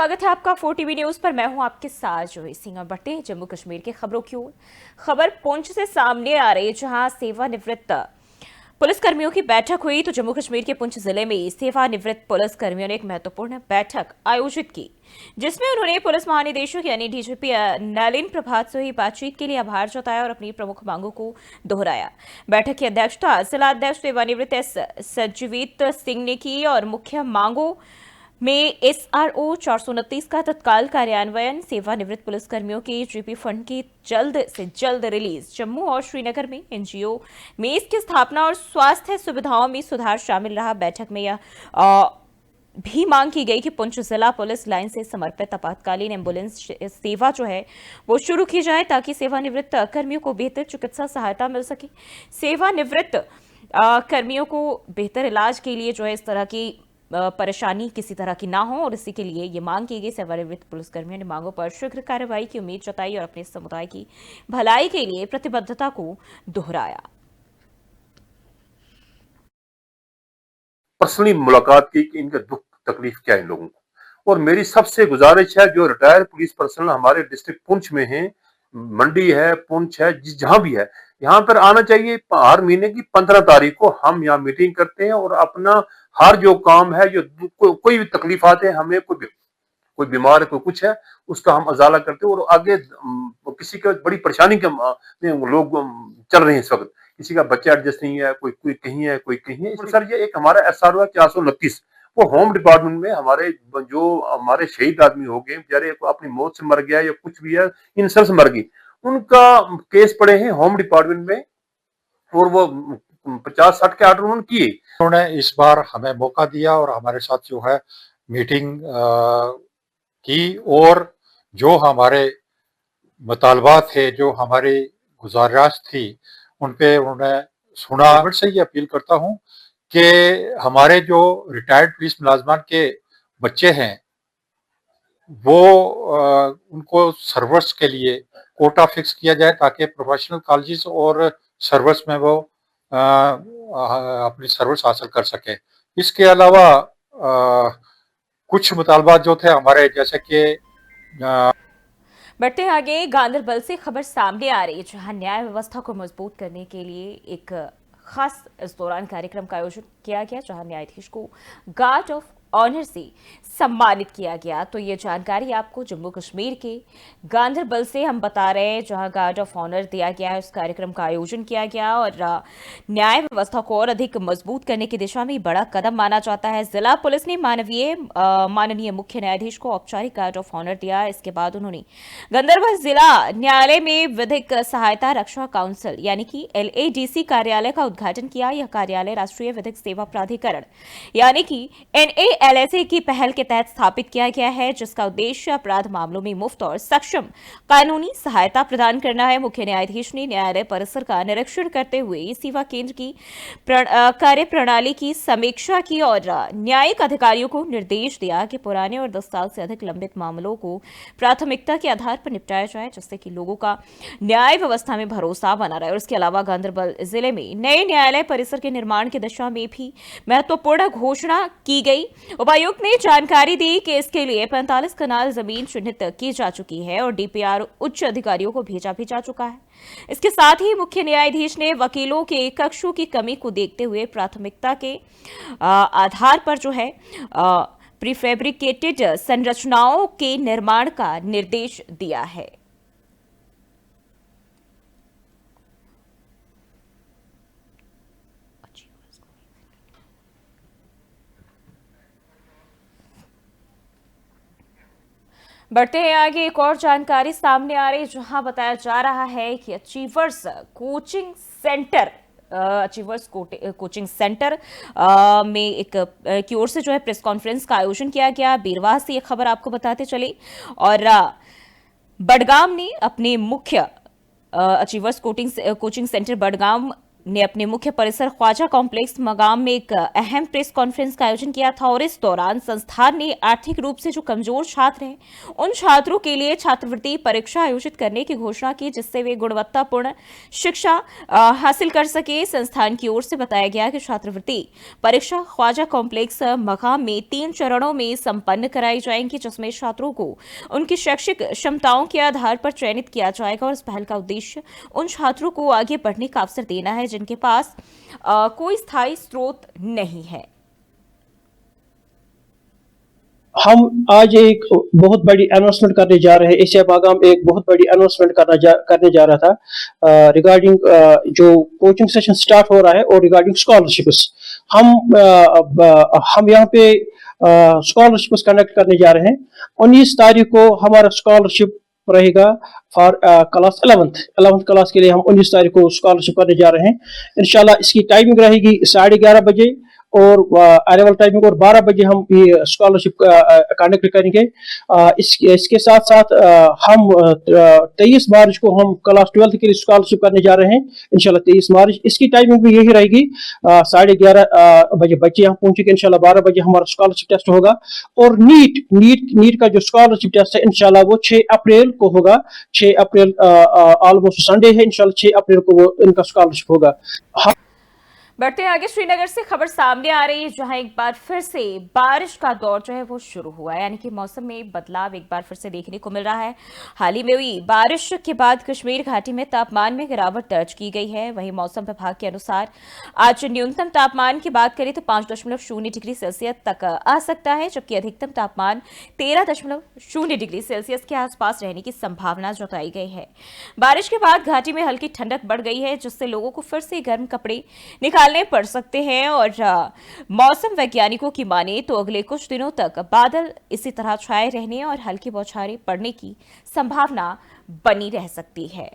स्वागत है आपका 4 टीवी न्यूज पर। मैं हूं आपके साथ जोई सिंह। बढ़ते जम्मू कश्मीर के खबरों की ओर। खबर पुंछ से सामने आ रही है, जहां सेवानिवृत्त पुलिसकर्मियों की बैठक हुई। तो जम्मू कश्मीर के पुंछ जिले में सेवानिवृत्त पुलिसकर्मियों ने एक महत्वपूर्ण बैठक आयोजित की, जिसमें उन्होंने पुलिस महानिदेशक यानी डीजीपी नलिन प्रभात से हुई बातचीत के लिए आभार जताया और अपनी प्रमुख मांगों को दोहराया। बैठक की अध्यक्षता जिला अध्यक्ष सेवानिवृत्त एस सज्जीवित सिंह ने की और मुख्य मांगों में SRO 429 का तत्काल कार्यान्वयन, सेवानिवृत्त पुलिसकर्मियों के जीपी फंड की जल्द से जल्द रिलीज, जम्मू और श्रीनगर में NGO में इसकी स्थापना और स्वास्थ्य सुविधाओं में सुधार शामिल रहा। बैठक में यह भी मांग की गई कि पुंछ जिला पुलिस लाइन से समर्पित आपातकालीन एम्बुलेंस सेवा जो है वो शुरू की जाए, ताकि सेवानिवृत्त कर्मियों को बेहतर चिकित्सा सहायता मिल सके। सेवानिवृत्त कर्मियों को बेहतर इलाज के लिए जो है इस तरह की परेशानी किसी तरह की ना हो, और इसी के लिए ये मांग की गई। सेवानिवृत्त पुलिसकर्मियों ने मांगों पर शीघ्र कार्रवाई की उम्मीद जताई और अपने समुदाय की भलाई के लिए प्रतिबद्धता को दोहराया। पर्सनली मुलाकात की कि इनका दुख तकलीफ क्या है इन लोगों को। और मेरी सबसे गुजारिश है, जो रिटायर्ड पुलिस पर्सनल हमारे डिस्ट्रिक्ट पुंछ में है, मंडी है, पुंछ है, जहां भी है, यहाँ पर आना चाहिए। हर महीने की 15 तारीख को हम यहाँ मीटिंग करते हैं और अपना हर जो काम है, जो कोई भी तकलीफ आते हैं, हमें कोई बीमार है, कोई कुछ है, उसका हम अजाला करते हैं। और आगे किसी का बड़ी परेशानी के लोग चल रहे हैं इस वक्त, किसी का बच्चा एडजस्ट नहीं है, कोई कहीं है, कोई कहीं है। सर ये एक हमारा SRO है 429, वो होम डिपार्टमेंट में हमारे जो हमारे शहीद आदमी हो गए बेचारे, अपनी मौत से मर गया या कुछ भी है, इंसल्ट से मर गई, उनका केस पड़े हैं होम डिपार्टमेंट में, और वो 50-60 के ऑर्डर उन्होंने किए। उन्होंने इस बार हमें मौका दिया और हमारे साथ जो है मीटिंग की, और जो हमारे मुतालबात थे, जो हमारी गुजारिश थी, उन पे उन्होंने सुना। गवर्नमेंट से ये अपील करता हूं कि हमारे जो रिटायर्ड पुलिस मुलाजमान के बच्चे हैं, वो उनको सर्विस के लिए कोटा फिक्स किया जाए, ताकि प्रोफेशनल कॉलेजेस और सर्विस में वो अपनी सर्विस हासिल कर सके। इसके अलावा कुछ मुतालबात जो थे हमारे, जैसे कि बढ़ते आगे, गांधरबल से खबर सामने आ रही है, जहां न्याय व्यवस्था को मजबूत करने के लिए एक खास इस दौरान कार्यक्रम का आयोजन किया गया, जहां न्यायाधीश को गार्ड ऑफ ऑनर से सम्मानित किया गया। तो ये जानकारी आपको जम्मू कश्मीर के गांधरबल से हम बता रहे हैं, जहां गार्ड ऑफ ऑनर दिया गया है। उस कार्यक्रम का आयोजन किया गया और न्याय व्यवस्था को और अधिक मजबूत करने की दिशा में बड़ा कदम माना जाता है। जिला पुलिस ने माननीय मुख्य न्यायाधीश को औपचारिक गार्ड ऑफ ऑनर दिया। इसके बाद उन्होंने गांधरबल जिला न्यायालय में विधिक सहायता रक्षा काउंसिल यानी कि LADC कार्यालय का उद्घाटन किया। यह कार्यालय राष्ट्रीय विधिक सेवा प्राधिकरण यानी कि NALSA की पहल के तहत स्थापित किया गया है, जिसका उद्देश्य अपराध मामलों में मुफ्त और सक्षम कानूनी सहायता प्रदान करना है। मुख्य न्यायाधीश ने न्यायालय परिसर का निरीक्षण करते हुए सेवा केंद्र की कार्य प्रणाली की समीक्षा की और न्यायिक अधिकारियों को निर्देश दिया कि पुराने और 10 साल से अधिक लंबित मामलों को प्राथमिकता के आधार पर निपटाया जाए, जिससे कि लोगों का न्याय व्यवस्था में भरोसा बना रहे। और इसके अलावा गांधरबल जिले में नए न्यायालय परिसर के निर्माण की दिशा में भी महत्वपूर्ण घोषणा की गई। उपायुक्त ने जानकारी दी कि इसके लिए 45 कनाल जमीन चिन्हित की जा चुकी है और DPR उच्च अधिकारियों को भेजा भी जा चुका है। इसके साथ ही मुख्य न्यायाधीश ने वकीलों के कक्षों की कमी को देखते हुए प्राथमिकता के आधार पर जो है प्रीफेब्रिकेटेड संरचनाओं के निर्माण का निर्देश दिया है। बढ़ते हैं आगे, एक और जानकारी सामने आ रही है, जहां बताया जा रहा है कि अचीवर्स कोचिंग सेंटर में एक की ओर से जो है प्रेस कॉन्फ्रेंस का आयोजन किया गया। बीरवाह से ये खबर आपको बताते चले। और बडगाम ने अपने मुख्य अचीवर्स कोचिंग सेंटर बडगाम ने अपने मुख्य परिसर ख्वाजा कॉम्प्लेक्स मकाम में एक अहम प्रेस कॉन्फ्रेंस का आयोजन किया था और इस दौरान संस्थान ने आर्थिक रूप से जो कमजोर छात्र हैं उन छात्रों के लिए छात्रवृत्ति परीक्षा आयोजित करने की घोषणा की, जिससे वे गुणवत्तापूर्ण शिक्षा हासिल कर सके। संस्थान की ओर से बताया गया कि छात्रवृत्ति परीक्षा ख्वाजा कॉम्प्लेक्स मकाम में 3 चरणों में संपन्न कराई जाएंगी, जिसमें छात्रों को उनकी शैक्षिक क्षमताओं के आधार पर चयनित किया जाएगा और इस पहल का उद्देश्य उन छात्रों को आगे बढ़ने का अवसर देना है जिनके पास कोई स्थायी स्रोत नहीं है। हम आज एक बहुत बड़ी अनाउंसमेंट करने जा रहे हैं। एशिया बागाम एक बहुत बड़ी अनाउंसमेंट करने जा रहा था रिगार्डिंग जो कोचिंग सेशन स्टार्ट हो रहा है और रिगार्डिंग स्कॉलरशिप्स। हम यहाँ पे स्कॉलरशिप्स कनेक्ट करने जा रहे हैं। 19 तारीख को हमारा स्कॉलरशिप रहेगा फॉर क्लास 11th क्लास के लिए हम 19 तारीख को स्कॉलरशिप करने जा रहे हैं। इंशाल्लाह इसकी टाइमिंग रहेगी 11:30 बजे और अराइवल टाइमिंग, और 12 बजे हम ये स्कॉलरशिप कनेक्ट करेंगे। इसके साथ साथ हम 23 मार्च को हम क्लास 12th के लिए स्कॉलरशिप करने जा रहे हैं इंशाल्लाह 23 मार्च। इसकी टाइमिंग भी यही रहेगी 11:30 बजे बच्चे यहाँ पहुंचेंगे। इंशाल्लाह 12 बजे हमारा स्कॉलरशिप टेस्ट होगा। और नीट का जो स्कॉलरशिप टेस्ट है इंशाल्लाह वो 6 अप्रैल को होगा। 6 अप्रैल ऑलमोस्ट संडे है, इंशाल्लाह 6 अप्रैल को वो इनका स्कॉलरशिप होगा। बढ़ते आगे, श्रीनगर से खबर सामने आ रही है जहां एक बार फिर से बारिश का दौर जो है वो शुरू हुआ है, यानी कि मौसम में बदलाव एक बार फिर से देखने को मिल रहा है। हाल ही में हुई बारिश के बाद कश्मीर घाटी में तापमान में गिरावट दर्ज की गई है। वहीं मौसम विभाग के अनुसार आज न्यूनतम तापमान की बात करें तो 5.0 डिग्री सेल्सियस तक आ सकता है, जबकि अधिकतम तापमान 13.0 डिग्री सेल्सियस के आसपास रहने की संभावना जताई गई है। बारिश के बाद घाटी में हल्की ठंडक बढ़ गई है, जिससे लोगों को फिर से गर्म कपड़े निकालने पड़ सकते हैं। और मौसम वैज्ञानिकों की माने तो अगले कुछ दिनों तक बादल इसी तरह छाए रहने और हल्की बौछारें पड़ने की संभावना बनी रह सकती है।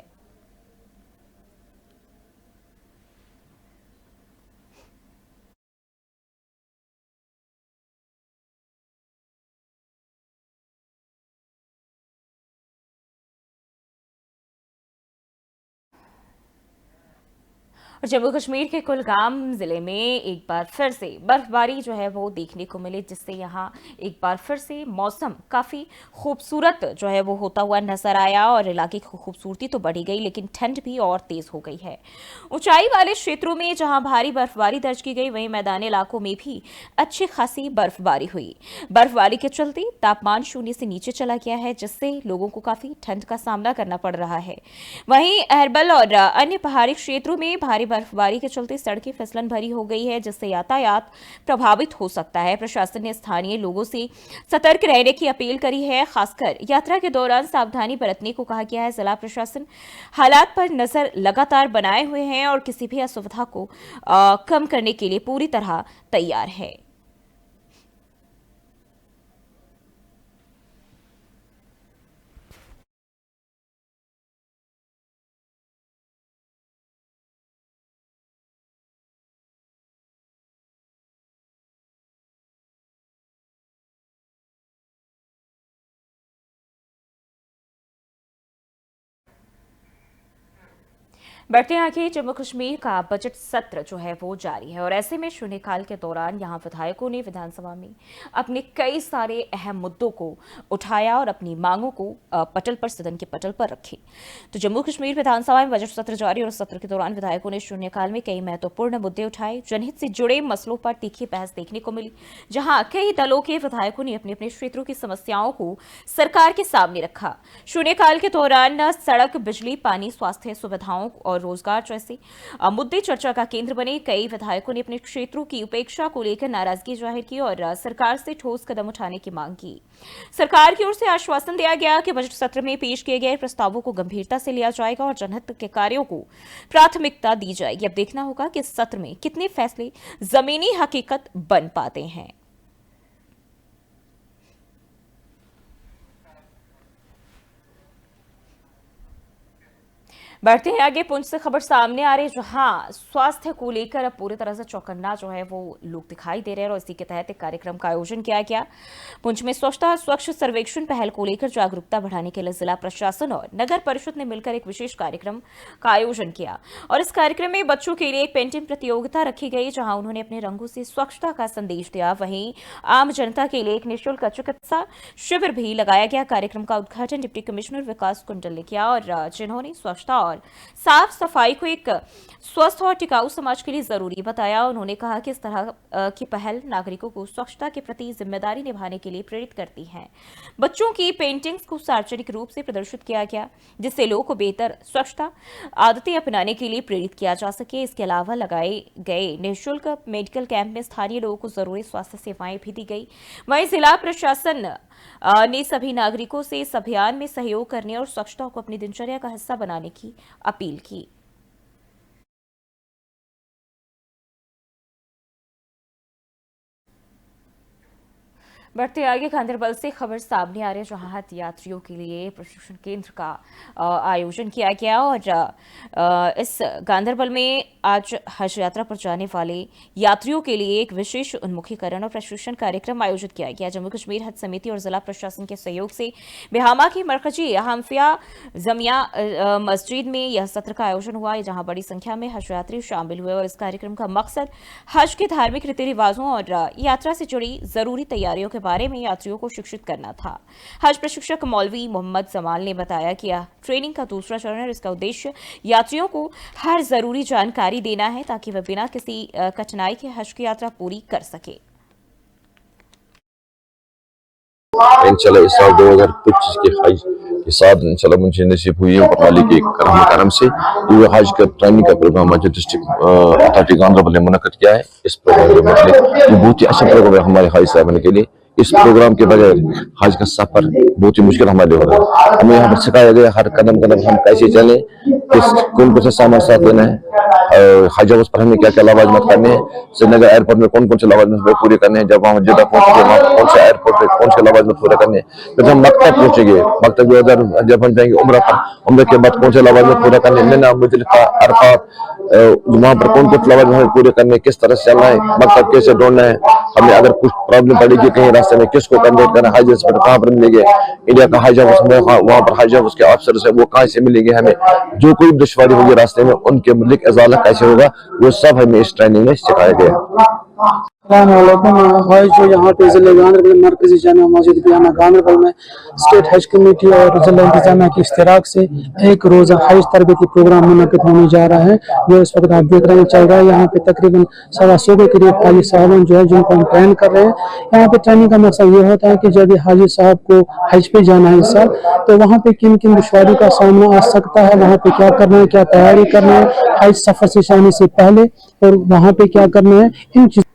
और जम्मू कश्मीर के कुलगाम जिले में एक बार फिर से बर्फबारी जो है वो देखने को मिली, जिससे यहाँ एक बार फिर से मौसम काफ़ी खूबसूरत जो है वो होता हुआ नजर आया और इलाके की खूबसूरती तो बढ़ी गई, लेकिन ठंड भी और तेज हो गई है। ऊंचाई वाले क्षेत्रों में जहां भारी बर्फबारी दर्ज की गई, वहीं मैदानी इलाकों में भी अच्छी खासी बर्फबारी हुई। बर्फबारी के चलते तापमान 0 से नीचे चला गया है, जिससे लोगों को काफ़ी ठंड का सामना करना पड़ रहा है। वहीं अहरबल और अन्य पहाड़ी क्षेत्रों में भारी बर्फबारी के चलते सड़कें फिसलन भरी हो गई है, जिससे यातायात प्रभावित हो सकता है। प्रशासन ने स्थानीय लोगों से सतर्क रहने की अपील करी है, खासकर यात्रा के दौरान सावधानी बरतने को कहा गया है। जिला प्रशासन हालात पर नजर लगातार बनाए हुए हैं और किसी भी असुविधा को कम करने के लिए पूरी तरह तैयार है। बढ़ते आगे, जम्मू कश्मीर का बजट सत्र जो है वो जारी है और ऐसे में शून्यकाल के दौरान यहां विधायकों ने विधानसभा में अपने कई सारे अहम मुद्दों को उठाया और अपनी मांगों को पटल पर, सदन के पटल पर रखी। तो जम्मू कश्मीर विधानसभा में बजट सत्र जारी और सत्र के दौरान विधायकों ने शून्यकाल में कई महत्वपूर्ण मुद्दे उठाए। जनहित से जुड़े मसलों पर तीखी बहस देखने को मिली, जहां कई दलों के विधायकों ने अपने अपने क्षेत्रों की समस्याओं को सरकार के सामने रखा। शून्यकाल के दौरान सड़क, बिजली, पानी, स्वास्थ्य सुविधाओं और रोजगार जैसे मुद्दे चर्चा का केंद्र बने। कई विधायकों ने अपने क्षेत्रों की उपेक्षा को लेकर नाराजगी जाहिर की और सरकार से ठोस कदम उठाने की मांग की। सरकार की ओर से आश्वासन दिया गया कि बजट सत्र में पेश किए गए प्रस्तावों को गंभीरता से लिया जाएगा और जनहित के कार्यों को प्राथमिकता दी जाएगी। अब देखना होगा कि इस सत्र में कितने फैसले जमीनी हकीकत बन पाते हैं। बढ़ते हैं आगे। पुंछ से खबर सामने आ रही है, जहां स्वास्थ्य को लेकर अब पूरी तरह से चौकन्ना जो है वो लोग दिखाई दे रहे हैं और इसी के तहत एक कार्यक्रम का आयोजन किया गया। पुंछ में स्वच्छता स्वच्छ सर्वेक्षण पहल को लेकर जागरूकता बढ़ाने के लिए जिला प्रशासन और नगर परिषद ने मिलकर एक विशेष कार्यक्रम का आयोजन किया और इस कार्यक्रम में बच्चों के लिए एक पेंटिंग प्रतियोगिता रखी गई, जहां उन्होंने अपने रंगों से स्वच्छता का संदेश दिया। वहीं आम जनता के लिए एक निःशुल्क चिकित्सा शिविर भी लगाया गया। कार्यक्रम का उद्घाटन डिप्टी कमिश्नर विकास कुंडल ने किया और जिन्होंने स्वच्छता और साफ सफाई को एक स्वस्थ और टिकाऊ समाज के लिए जरूरी बताया। उन्होंने कहा कि इस तरह की पहल नागरिकों को स्वच्छता के प्रति जिम्मेदारी निभाने के लिए प्रेरित करती है। बच्चों की पेंटिंग्स को सार्वजनिक रूप से प्रदर्शित किया गया, जिससे लोगों को बेहतर स्वच्छता आदतें अपनाने के लिए प्रेरित किया जा सके। इसके अलावा लगाए गए निःशुल्क मेडिकल कैंप में स्थानीय लोगों को जरूरी स्वास्थ्य सेवाएं भी दी गई। वहीं जिला प्रशासन ने सभी नागरिकों से इस अभियान में सहयोग करने और स्वच्छता को अपनी दिनचर्या का हिस्सा बनाने की अपील की। बढ़ते आगे, गांधरबल से खबर सामने आ रही है, जहां हज यात्रियों के लिए प्रशिक्षण केंद्र का आयोजन किया गया और इस गांधरबल में आज हज यात्रा पर जाने वाले यात्रियों के लिए एक विशेष उन्मुखीकरण और प्रशिक्षण कार्यक्रम आयोजित किया गया। जम्मू कश्मीर हज समिति और जिला प्रशासन के सहयोग से बिहामा की मरकजी हम्फिया जमिया मस्जिद में यह सत्र का आयोजन हुआ, जहां बड़ी संख्या में हज यात्री शामिल हुए और इस कार्यक्रम का मकसद हज के धार्मिक रीति रिवाजों और यात्रा से जुड़ी जरूरी तैयारियों के बारे में यात्रियों को शिक्षित करना था। हज प्रशिक्षक मौलवी मोहम्मद जमाल ने बताया कि यह ट्रेनिंग का दूसरा चरण है और इसका उद्देश्य यात्रियों को हर जरूरी जानकारी देना है ताकि वे बिना किसी कठिनाई के हज की यात्रा पूरी कर सके। इंशाल्लाह इस साल 2025 के हज के साथ इंशाल्लाह मुझे नसीब हुई है ऊपर वाले के करम से ये हज का ट्रेनिंग का प्रोग्राम जो डिस्ट्रिक्ट अथॉरिटी गांधरबल ने मुनक्किद किया है। इस प्रोग्राम के मतलब ये बहुत ही अच्छा प्रोग्राम है हमारे हाजी साहब के लिए। इस प्रोग्राम के बगैर हज का सफर बहुत ही मुश्किल हमारे लिए हो रहा है। हमें यहाँ पर सिखाया गया हर कदम कदम हम कैसे चलें, कौन कौन सा सामान साथ लेना है, हज हाउस पर हमें क्या क्या लवाजमत करने हैं, श्रीनगर एयरपोर्ट में कौन कौन से लवाजमत पूरे करने हैं, जब हम जिद्दा पहुंचेंगे वहाँ कौन से एयरपोर्ट पे कौन से लवाजमत पूरे करने हैं, जब हम मक्का पहुंचेंगे मक्का जब हम जाएंगे उम्र पर उम्र के बाद कौन से लवाजमत पूरा करने, मिना मुजलिफा अरफात वहाँ पर कौन कौन लवाजमत हमें पूरे करने, किस तरह से चलना है, मक्का कैसे दौड़ना है, हमें अगर कुछ प्रॉब्लम पड़ेगी कहीं रास्ते में किसको कंटेक्ट करना, हज पर कहाँ पर मिलेंगे, इंडिया का हज हाउस में वहाँ पर हज हाउस के अफसर है वो कहाँ से मिलेंगे, हमें जो कोई दुश्वारी होगी रास्ते में उनके मुताबिक इजाला कैसे होगा वो सब हमें इस ट्रेनिंग में सिखाया गया। हज जो यहाँ पे जिले गांधरबल मरकजी जामा मस्जिद बिहामा गांधरबल में स्टेट हज कमेटी और जिला इंतजामिया की इश्तिराक से एक रोजा हज तरबती प्रोग्राम मुनक्किद होने जा रहा है, जो इस वक्त आप देख रहे हैं चल रहा है। यहाँ पे तकरीबन 125 के करीब हाजी साहब जो है जिनको हम ट्रेन कर रहे हैं। यहाँ पे ट्रेनिंग का मकसद ये होता है कि जब हाजी साहब को हज पे जाना है इस साल, तो वहाँ पे किन किन दुश्वारियों का सामना आ सकता है, वहाँ पे क्या करना है, क्या तैयारी करना है हज सफर से जाने से पहले और वहाँ पे क्या करना है, इन चीजों।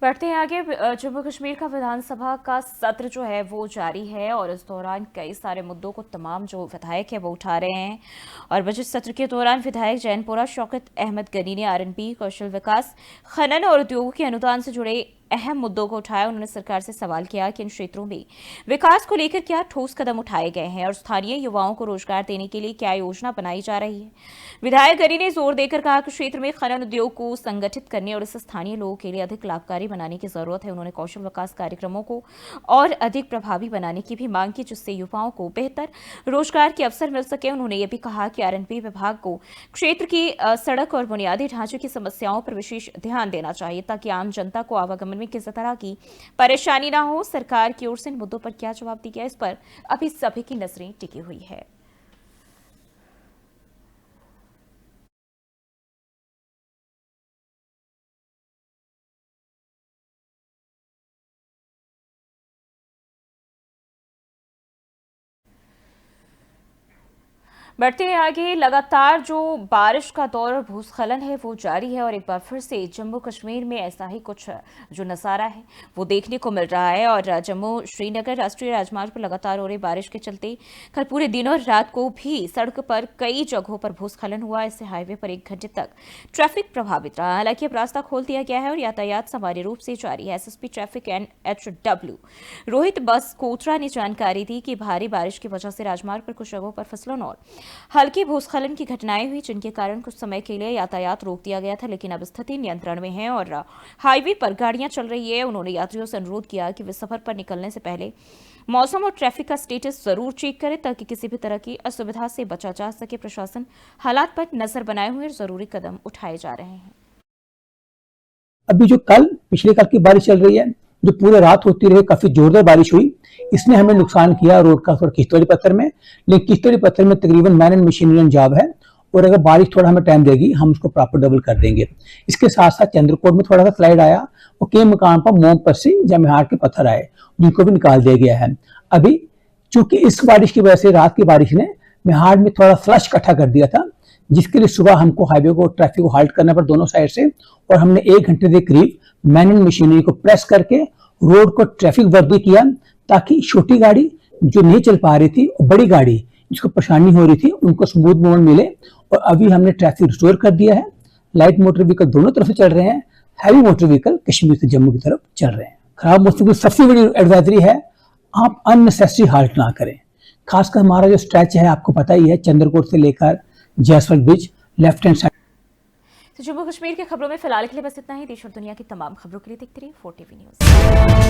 बढ़ते हैं आगे। जम्मू कश्मीर का विधानसभा का सत्र जो है वो जारी है और इस दौरान कई सारे मुद्दों को तमाम जो विधायक है वो उठा रहे हैं और बजट सत्र के दौरान विधायक जैनपुरा शौकत अहमद गनी ने आरएनबी, कौशल विकास, खनन और उद्योगों के अनुदान से जुड़े अहम मुद्दों को उठाया। उन्होंने सरकार से सवाल किया कि इन क्षेत्रों में विकास को लेकर क्या ठोस कदम उठाए गए हैं और स्थानीय युवाओं को रोजगार देने के लिए क्या योजना बनाई जा रही है। विधायक गनी ने जोर देकर कहा कि क्षेत्र में खनन उद्योग को संगठित करने और इसे स्थानीय लोगों के लिए अधिक लाभकारी बनाने की जरूरत है। उन्होंने कौशल विकास कार्यक्रमों को और अधिक प्रभावी बनाने की भी मांग की, जिससे युवाओं को बेहतर रोजगार के अवसर मिल सके। उन्होंने ये भी कहा कि आरएनबी विभाग को क्षेत्र की सड़क और बुनियादी ढांचे की समस्याओं पर विशेष ध्यान देना चाहिए ताकि आम जनता को आवागमन में किसी तरह की परेशानी ना हो। सरकार की ओर से इन मुद्दों पर क्या जवाब दिया, इस पर अभी सभी की नजरें टिकी हुई है। बढ़ते हैं आगे। लगातार जो बारिश का दौर और भूस्खलन है वो जारी है और एक बार फिर से जम्मू कश्मीर में ऐसा ही कुछ जो नज़ारा है वो देखने को मिल रहा है और जम्मू श्रीनगर राष्ट्रीय राजमार्ग पर लगातार हो रही बारिश के चलते कल पूरे दिन और रात को भी सड़क पर कई जगहों पर भूस्खलन हुआ। इससे हाईवे पर 1 घंटे तक ट्रैफिक प्रभावित रहा। हालांकि अब रास्ता खोल दिया गया है और यातायात सामान्य रूप से जारी है। एसएसपी ट्रैफिक NHW रोहित बस कोत्रा ने जानकारी दी कि भारी बारिश की वजह से राजमार्ग पर कुछ जगहों पर फिसलन और हल्की भूस्खलन की घटनाएं हुई, जिनके कारण कुछ समय के लिए यातायात रोक दिया गया था, लेकिन अब स्थिति नियंत्रण में है और हाईवे पर गाड़ियां चल रही है। उन्होंने यात्रियों से अनुरोध किया कि वे सफर पर निकलने से पहले मौसम और ट्रैफिक का स्टेटस जरूर चेक करें, ताकि किसी भी तरह की असुविधा से बचा जा सके। प्रशासन हालात पर नजर बनाए हुए और जरूरी कदम उठाए जा रहे हैं। अभी जो पिछले कल की बारिश चल रही है, जो पूरे रात होती रही, काफी जोरदार बारिश हुई, इसने हमें नुकसान किया रोड का थोड़ा किश्तवाड़ी पत्थर में। लेकिन किश्तवाड़ी पत्थर में तकरीबन मैन एंड मशीनरी जॉब है, और अगर बारिश थोड़ा हमें टाइम देगी हम उसको प्रॉपर डबल कर देंगे। इसके साथ साथ चंद्रकोट में थोड़ा सा स्लाइड आया और कई मकान पर मोम पस्सी या मेहार के पत्थर आए, जिनको भी निकाल दिया गया है। अभी चूंकि इस बारिश की वजह से रात की बारिश ने मेहार में थोड़ा फ्लश इकट्ठा कर दिया था, जिसके लिए सुबह हमको हाईवे को ट्रैफिक को हाल्ट करना पड़ा दोनों साइड से, और हमने 1 घंटे के करीब मैन एंड मशीनरी को प्रेस करके रोड को ट्रैफिक वर्दी किया, ताकि छोटी गाड़ी जो नहीं चल पा रही थी और बड़ी गाड़ी जिसको परेशानी हो रही थी उनको स्मूथ मूवमेंट मिले। और अभी हमने ट्रैफिक रिस्टोर कर दिया है। लाइट मोटर व्हीकल दोनों तरफ से चल रहे हैं, हैवी मोटर व्हीकल कश्मीर से जम्मू की तरफ चल रहे हैं। खराब मौसम की सबसे बड़ी एडवाइजरी है, आप अननेसेसरी हाल्ट ना करें। खासकर हमारा जो स्ट्रेच है आपको पता ही है, चंद्रकोट से लेकर Jaiswal bridge left hand side. तो जम्मू कश्मीर की खबरों में फिलहाल के लिए बस इतना ही। देश और दुनिया की तमाम खबरों के लिए देखते रहिए 4TV न्यूज़।